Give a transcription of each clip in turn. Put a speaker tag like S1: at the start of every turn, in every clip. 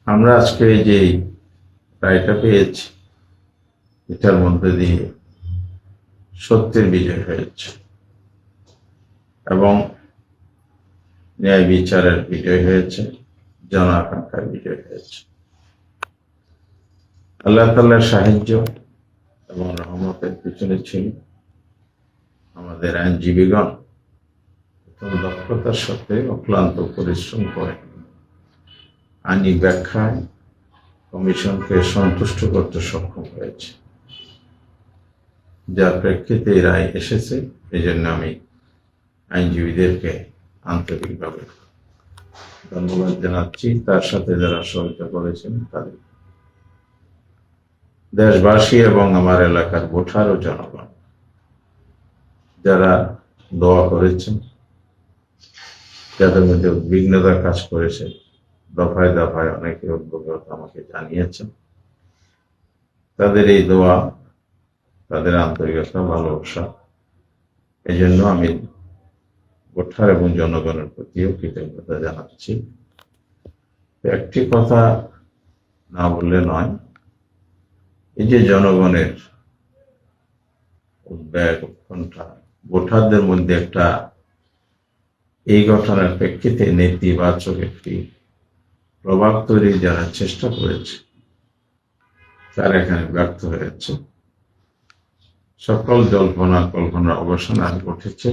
S1: আমরা আজকে এই যে রায়টা পেয়েছি, এটার মধ্যে দিয়ে সত্যের বিজয় হয়েছে এবং ন্যায় বিচারের বিজয় হয়েছে, জন আকাঙ্ক্ষার বিজয় হয়েছে। আল্লাহ তাআলার সাহায্য এবং রহমতের পিছনে ছিল আমাদের আইনজীবীগণ দক্ষতার সাথে অক্লান্ত পরিশ্রম করে আইনি ব্যাখ্যায় কমিশনকে সন্তুষ্ট করতে সক্ষম হয়েছে, যার প্রেক্ষিতে এই রায় এসেছে। এই জন্য আমি আইনজীবীদেরকে আন্তরিকভাবে ধন্যবাদ জানাচ্ছি, তার সাথে যারা সহযোগিতা করেছেন তাদের। দেশবাসী এবং আমার এলাকার ভোটার ও জনগণ যারা দোয়া করেছেন, যাদের মধ্যে উদ্বিগ্নতা কাজ করেছে, দফায় দফায় অনেকে উদ্যোগতা আমাকে জানিয়েছেন, তাদের এই দোয়া, তাদের আন্তরিকতা, ভালোবাসা, এই জন্য আমি ভোটার এবং জনগণের প্রতিও কৃতজ্ঞতা জানাচ্ছি। একটি কথা না বললে নয়, এই যে জনগণের উদ্বেগ, উৎকণ্ঠা, ভোটারদের মধ্যে একটা এই ঘটনার প্রেক্ষিতে নেতিবাচক একটি প্রভাব তৈরি যারা চেষ্টা করেছে, তারা এখানে ব্যর্থ হয়েছে। সকল জল্পনা কল্পনার অবসান আজ ঘটেছে।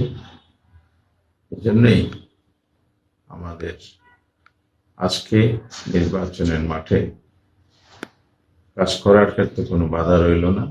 S1: এজন্যই আমাদের আজকে নির্বাচনের মাঠে কাজ করার ক্ষেত্রে কোনো বাধা রইল না।